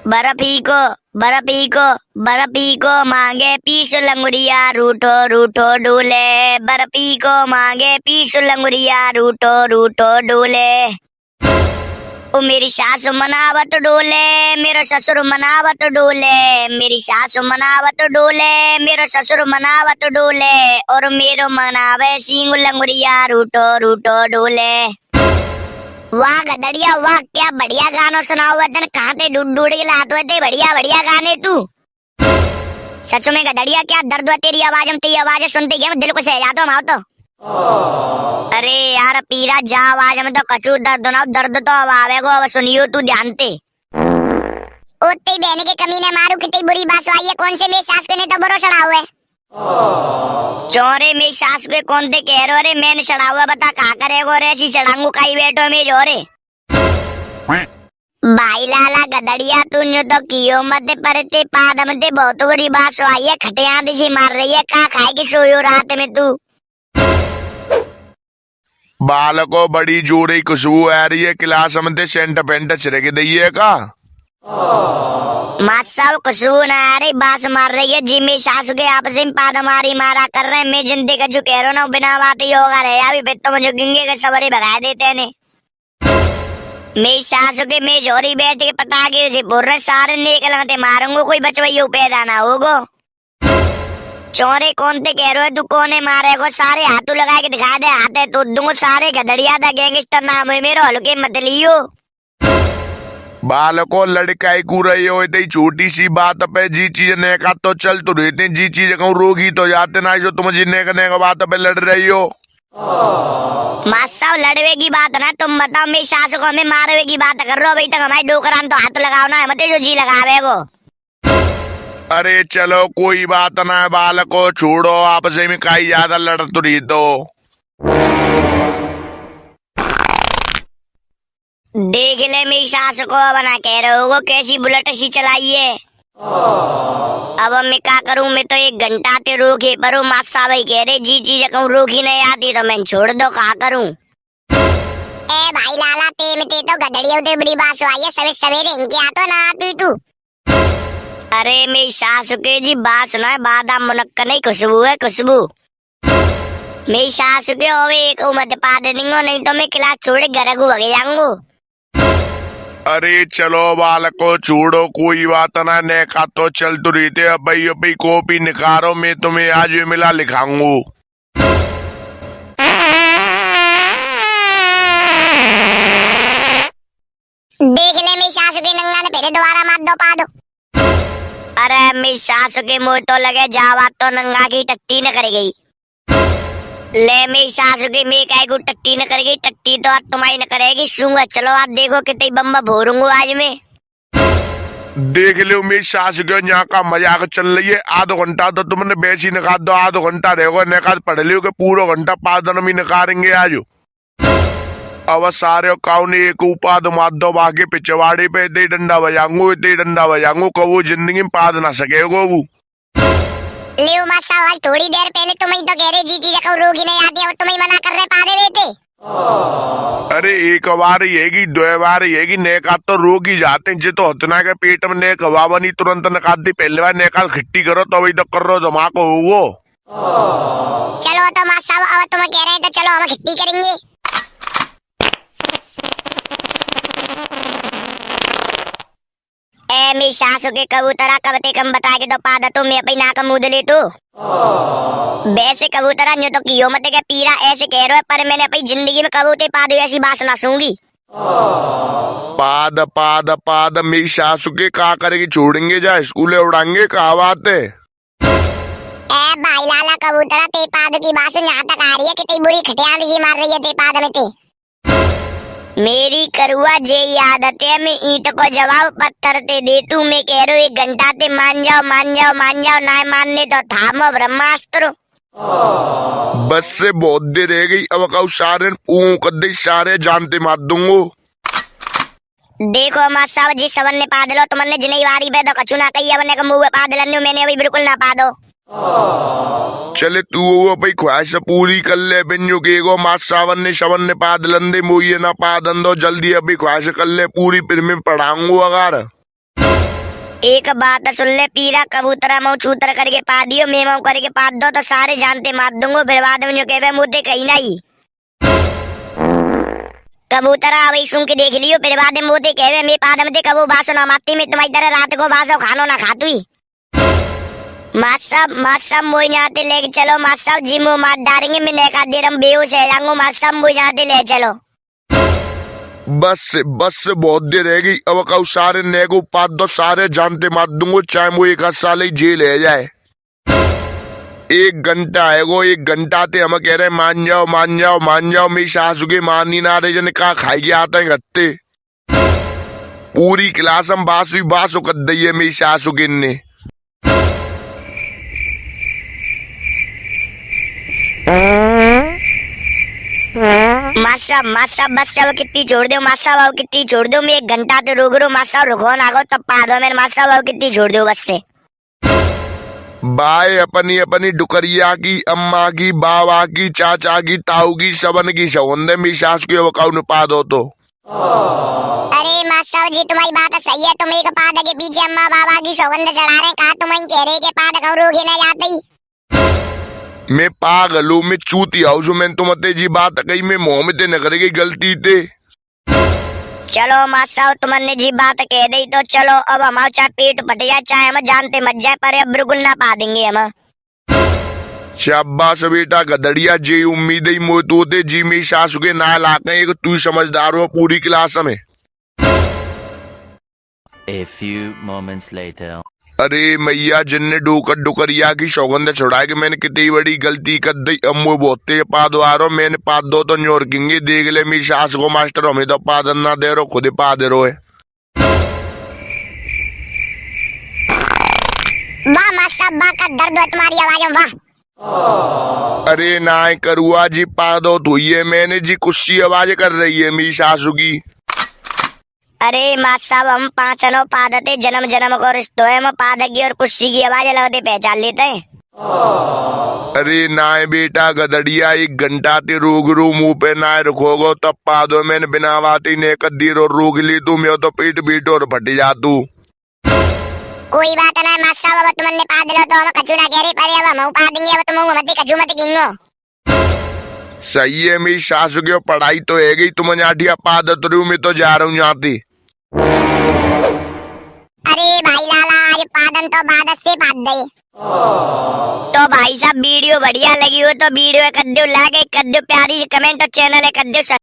बर्फी को मांगे पीस लंगुरिया रूठो रूठो डूले। बर्फी को मांगे पीस लंगुरिया रूठो रूठो डूले। ओ मेरी सासु मनावत डोले, मेरो ससुर मनावत डोले। मेरी सासु मनावत डोले, मेरो ससुर मनावत डोले। और मेरो मनावे सिंग लंगुरिया रूठो रूठो डोले। वाह गदड़िया वाह, क्या बढ़िया गाना सुना हुआ तन। कहाँ ते ढूंढ ढूंढ के लाते हुए थे बढ़िया बढ़िया गाने तू। सच में गदड़िया क्या दर्द हुआ तेरी आवाज में। तेरी आवाज सुनते ही दिल को सह जाता हूँ तो। अरे यार पीरा जा आवाज में तो कचू दर्द ना, दर्द तो अब आवेगो। अब सुनियो तू ध्यान ते। ओते बहने के कमीने मारू कितनी बुरी बात आई है। कौन से मेरी सास ने तो बुरो चढ़ा हुआ है। चोरे मेरी सास पे कौन थे कह रहे। मैंने चढ़ा हुआ बता कहा करेगो रे। ऐसी चढ़ांगू कहीं बैठो में जोरे। भाई लाला गदड़िया तू तो कियो मत परते पादम ते बहुत बुरी बात आई है। खटिया दिशी मार रही है। कहा खाए की सोयो रात में तू। बालको बड़ी जोरे खुशबू आ रही है। क्लास में सेंट पेंट छिड़क दइए का। मासाव खुशबू ना आ रही, बास मार रही है। जी मेरी सासू के आपस में पाद मारी मारा कर रहे हैं। मैं जिंदगी का जो कह रहा ना बिना बात ही होगा रे। अभी फिर तो मुझे गिंगे के सवरे भगा देते ने। मेरी सासू के मैं जोरी बैठ के पटाखे से बोल रहे सारे निकलते मारूंगो। कोई बचवाइयो पैदा ना होगो। चोरे कौन थे कह रहे तू। कोने मारेगो सारे हाथों लगा के दिखा दे। हाथे तो दूंगो सारे गदड़िया था गैंगस्टर नाम है मेरो। हल्के मत लियो। बालको लड़का ही कू रही हो इतनी छोटी सी बात पे जी चीज ने का तो चल तो रहते जी चीज कहूँ रोगी तो जाते ना। जो तुम जिन्ने करने का बात पे लड़ रही हो। मासा लड़वे की बात ना तुम बताओ। मेरी सास को हमें मारवे की बात कर रहे हो। अभी तक हमारे डोकरान तो हाथ लगाओ ना मत जो जी लगावेगो। अरे चलो कोई बात ना है बालको, छोड़ो आपस में कहीं ज्यादा लड़ तो रही तो। देख ले मेरी सास को बना कह रहे हो कैसी बुलेट सी चलाई है। अब मैं क्या करूं। मैं तो 1 घंटा ते रोके पर मासा भाई कह रहे जी चीज कहूँ रोकी नहीं आती तो मैं छोड़ दो। कहा करूं। ए भाई लाला ते में ते तो गदड़ियों ते बड़ी बात आई है। सवेरे सवेरे इनके आतो ना आती तू। अरे मेरी सास के जी बात सुना है। बादाम मुनक्का नहीं खुशबू है खुशबू। मेरी सास के होवे एक मत पा दे देंगो नहीं तो मैं क्लास छोड़ घर को भगे जाऊंगो। अरे चलो बालको छोड़ो कोई बात ना। ने का तो चल तो रही थे। अब भाई कॉपी निकालो मैं तुम्हें आज मिला लिखाऊंगू। देख ले मेरी सासू के नंगा ने पहले दोबारा मार दो पा दो। अरे मेरी सासू के मुंह तो लगे जावा तो नंगा की टट्टी न कर गई। ले मेरी सासू की मैं काय को टट्टी न कर गई। टट्टी तो आज तुम्हारी न करेगी। सूंगा चलो आज देखो कितनी बम्बा भोरूंगू आज में। देख लो मेरी सास के यहाँ का मजाक चल रही है। आधो घंटा तो तुमने बेची निकाल दो। आधो घंटा रहेगा निकाल पढ़ लियो के पूरा घंटा 5 दिन में निकालेंगे आज। अब सारे काउ ने एक उपाद मार दो बाकी पिछवाड़ी पे इतनी डंडा बजाऊंगू कबू जिंदगी में पाद ना सकेगो वो। लियो मासा आज थोड़ी देर पहले तुम ही तो कह रहे जी चीज कहूँ रोगी नहीं आती। अब तुम ही मना कर रहे पा रहे थे। अरे एक बार येगी 2 बार येगी नेका तो रोग ही जाते हैं। तो हतना के पेट में नेक हवा बनी तुरंत निकाल दी। पहले बार नेकाल खट्टी करो तो अभी तक कर रो जमा को वो। चलो तो मां साहब अब तुम कह रहे हैं तो चलो हम खट्टी करेंगे। ए मेरी सासू के कबूतरा कबते कम बता के तो पादा तुम मैं अपनी नाक मुद ले तू। वैसे कबूतरा न्यू तो कियो मत के पीरा ऐसे कह रहे पर मैंने अपनी जिंदगी में कबूते पादो ऐसी बात सुना सूंगी। पाद पाद पाद मेरी सासू के का करेगी। छोड़ेंगे जा स्कूले उड़ाएंगे कहा बात है। ए भाई लाला कबूतरा ते पाद की बात यहाँ तक आ रही है। कितनी बुरी खटियाल सी मार रही है ते पाद में ते। मेरी करुआ जे आदत है मैं ईंट को जवाब पत्थर ते दे तू। मैं कह रहा हूँ 1 घंटा ते मान जाओ ना मानने तो थामो ब्रह्मास्त्र। बस से बहुत देर रह गई। अब कहू सारे कदे सारे जानते मार दूंगो। देखो मां साहब जी सवन ने पाद लो तुमने जिन्हें वारी पे तो कछु ना कही। अब ने का मुंह पाद लन्नू मैंने अभी बिल्कुल ना पादो। चले तू वो भाई ख्वाहिश पूरी कर ले। बिन्यू के गो माँ सावन ने पाद लंदे मुझे ना पादन दो जल्दी अभी ख्वाहिश कर ले पूरी। फिर मैं पढ़ाऊंगा अगर एक बात सुन ले पीरा, कबूतरा मऊ चूतर करके पा दियो, मैं मऊ करके पा दो तो सारे जानते मार दूंगो, फिर बाद में जो कहवे मुद्दे कहीं नहीं। कबूतरा वही सुन के देख लियो, फिर बाद में मुद्दे कहवे मैं पाद में कबू बासो ना मारती, मैं तुम्हारी तरह रात को बासो खानो ना खातुई। मात सब मुझे यहाँ ते लेके चलो, मात सब जिमो मार डालेंगे, मैं नेका देर हम बेहोश है जाऊंगा, मात सब मुझे यहाँ ते ले चलो। बस से बहुत देर रह गई। अब कहू सारे नेगो पाद दो, सारे जानते मार दूंगो, चाहे वो एक साल ही जेल है जाए। 1 घंटा है वो, 1 घंटा ते हम कह रहे मान जाओ मान जाओ मान जाओ, मेरी सासू के मानी ना रहे जने कहा खाई के आते हैं गत्ते। पूरी क्लास हम बासु कर दी है मेरी सासू के ने। मासा बस अब कितनी छोड़ दो, मासा बाबू कितनी छोड़ दो, मैं 1 घंटा तो रोक रो, मासा रुको ना गो तब पा दो, मेरे मासा बाबू कितनी छोड़ दो बस से। बाय अपनी अपनी डुकरिया की, अम्मा की, बाबा की, चाचा की, ताऊ की, सबन की सौंदे मेरी सास की वकाऊ न पा दो तो। अरे मासा जी तुम्हारी बात सही है, तुम एक पाद के पीछे अम्मा बाबा की सौगंध चढ़ा रहे, कहा तुम ही कह रहे कि पाद कहो रोगे ना जाते ही। मैं पागल हूँ, मैं चूती हाउस मैं तुम्हें जी बात कही, मैं मुंह में ते न करेगी गलती ते। चलो मासा तुमने जी बात कह दी तो चलो, अब हमारा चाहे पेट फट जाए चाहे हम जानते मत जाए, पर अब बिल्कुल ना पा देंगे हम। शाबाश बेटा गदड़िया, जी उम्मीद ही मोते जी मेरी सासू के ना लाके एक तू समझदार हो पूरी क्लास में। A few moments later. अरे मैया जिनने डुकरिया की सौगंध छुड़ा के मैंने कितनी बड़ी गलती कर दी। अम्मू बोलते पाद आ रहा, मैंने पाद दो तो न्योरकिंगे, देख ले मेरी सास को मास्टर हमें तो पादन ना दे रो, खुद पा दे रो है। वाह मासा बा का दर्द है तुम्हारी आवाज में, वाह। अरे ना करुआ जी पादो तो ये मैंने जी कुछ आवाज कर रही है मेरी सासू की। अरे मात साहब हम 5 अनो पादते जन्म जन्म को रिश्तो है, हम पादक की और कुर्सी की आवाज लगते पहचान लेते हैं। अरे ना बेटा गदड़िया, 1 घंटा ते रोग रू मुंह पे ना रखोगो तब पादो, मैंने बिना बात ही ने कद्दी रो रोग ली तू, मैं तो पीट पीट और फट जा तू। कोई बात ना मात साहब, अब तुमने पाद लो तो हम कछु ना कह रहे, पर अब हम पा देंगे, अब तुम मत कछु मत गिंगो। सही है मेरी सासू की पढ़ाई तो है गई, तुम जाठिया पादत रू, मैं तो जा रहा हूँ जाती। अरे भाई लाला आज पादन तो बादत से पाद दे। तो भाई साहब वीडियो बढ़िया लगी हो तो वीडियो कर दो लाइक, कर दो प्यारी सी कमेंट और चैनल कर दो